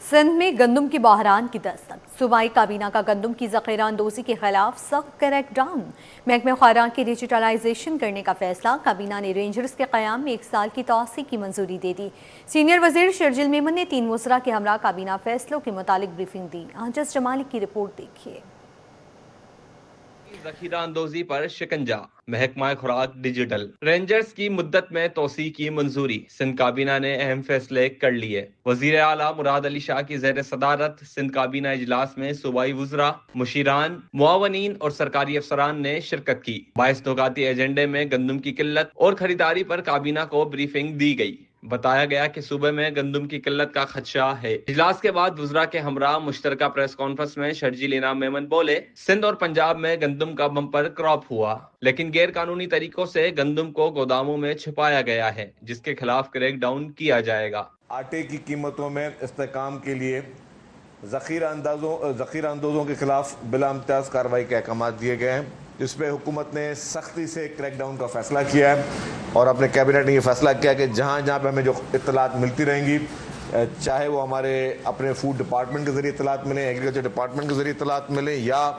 سندھ میں گندم کی بحران کی دستک، صوبائی کابینہ کا گندم کی ذخیرہ اندوزی کے خلاف سخت کریک ڈاؤن۔ محکمہ خیرات کی ڈیجیٹلائزیشن کرنے کا فیصلہ، کابینہ نے رینجرز کے قیام میں 1 سال کی توسیع کی منظوری دے دی۔ سینئر وزیر شرجیل میمن نے 3 وزراء کے ہمراہ کابینہ فیصلوں کے متعلق بریفنگ دی۔ آنجز جمالی کی رپورٹ دیکھیے۔ ذخیرہ اندوزی پر شکنجہ، محکمہ خوراک ڈیجیٹل رینجرز کی مدت میں توسیع کی منظوری، سندھ کابینہ نے اہم فیصلے کر لیے۔ وزیر اعلیٰ مراد علی شاہ کی زیر صدارت سندھ کابینہ اجلاس میں صوبائی وزراء، مشیران، معاونین اور سرکاری افسران نے شرکت کی۔ 22 نکاتی ایجنڈے میں گندم کی قلت اور خریداری پر کابینہ کو بریفنگ دی گئی۔ بتایا گیا کہ صوبے میں گندم کی قلت کا خدشہ ہے۔ اجلاس کے بعد وزراء کے ہمراہ مشترکہ پریس کانفرنس میں شرجیل انعام میمن بولے، سندھ اور پنجاب میں گندم کا بمپر کراپ ہوا، لیکن غیر قانونی طریقوں سے گندم کو گوداموں میں چھپایا گیا ہے، جس کے خلاف کریک ڈاؤن کیا جائے گا۔ آٹے کی قیمتوں میں استحکام کے لیے ذخیرہ اندوزوں کے خلاف بلا امتیاز کارروائی کے احکامات دیے گئے ہیں، جس پہ حکومت نے سختی سے کریک ڈاؤن کا فیصلہ کیا ہے، اور اپنے کیبنٹ نے یہ فیصلہ کیا کہ جہاں جہاں پہ ہمیں جو اطلاعات ملتی رہیں گی، چاہے وہ ہمارے اپنے فوڈ ڈپارٹمنٹ کے ذریعے اطلاعات ملیں، ایگریکلچر ڈپارٹمنٹ کے ذریعے اطلاعات ملیں، یا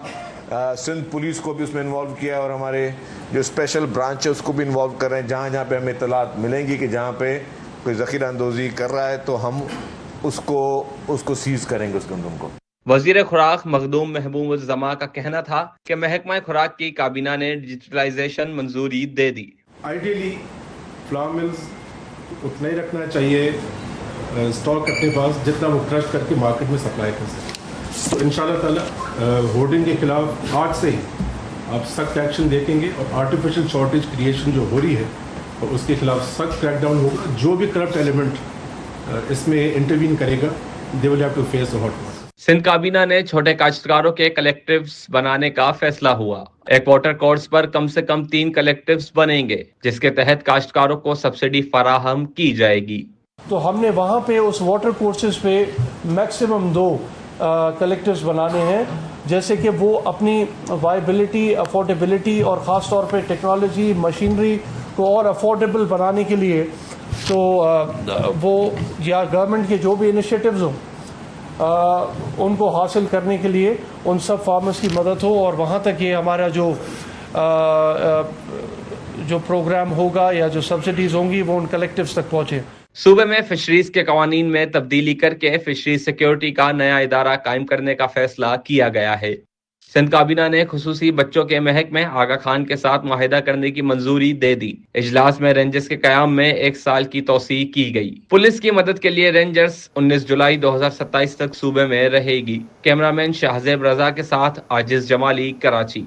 سندھ پولیس کو بھی اس میں انوالو کیا ہے، اور ہمارے جو اسپیشل برانچ ہے اس کو بھی انوالو کر رہے ہیں، جہاں جہاں پہ ہمیں اطلاعات ملیں گی کہ جہاں پہ کوئی ذخیرہ اندوزی کر رہا ہے تو ہم اس کو سیز کریں گے اس گندم کو۔ وزیر خوراک مخدوم محبوب الزماں کا کہنا تھا کہ محکمہ خوراک کی کابینہ نے ڈیجیٹلائزیشن منظوری دے دی۔ آئیڈیلی فلاور ملز اتنا ہی رکھنا چاہیے اسٹاک اپنے پاس جتنا وہ کرش کر کے مارکیٹ میں سپلائی کر سکے۔ تو انشاءاللہ تعالی ہورڈنگ کے خلاف آج سے ہی آپ سخت ایکشن دیکھیں گے، اور آرٹیفیشل شارٹیج کریشن جو ہو رہی ہے اور اس کے خلاف سخت کریک ڈاؤن ہوگا۔ جو بھی کرپٹ ایلیمنٹ اس میں انٹروین کرے گا، they will have to face the heat. Sindh کابینہ نے چھوٹے کاشتکاروں کے کلیکٹیوز بنانے کا فیصلہ ہوا۔ ایکواٹر کورس پر کم سے کم 3 کلیکٹیوز بنیں گے، جس کے تحت کاشتکاروں کو سبسڈی فراہم کی جائے گی۔ تو ہم نے وہاں پہ اس واٹر کورسز پہ میکسیمم 2 کلیکٹیوز بنانے ہیں، جیسے کہ وہ اپنی وائبلٹی، افورڈیبلٹی اور خاص طور پہ ٹیکنالوجی، مشینری کو اور افورڈیبل بنانے کے لیے تو وہ یا گورنمنٹ کے جو بھی انیشیٹوز ہوں ان کو حاصل کرنے کے لیے ان سب فارمرز کی مدد ہو، اور وہاں تک یہ ہمارا جو پروگرام ہوگا یا جو سبسڈیز ہوں گی وہ ان کلیکٹیوز تک پہنچے۔ صوبے میں فشریز کے قوانین میں تبدیلی کر کے فشریز سیکیورٹی کا نیا ادارہ قائم کرنے کا فیصلہ کیا گیا ہے۔ سندھ کابینہ نے خصوصی بچوں کے محکمے آغا خان کے ساتھ معاہدہ کرنے کی منظوری دے دی۔ اجلاس میں رینجرز کے قیام میں 1 سال کی توسیع کی گئی۔ پولیس کی مدد کے لیے رینجرز 19 جولائی 2027 تک صوبے میں رہے گی۔ کیمرامین شاہزیب رضا کے ساتھ عاجز جمالی، کراچی۔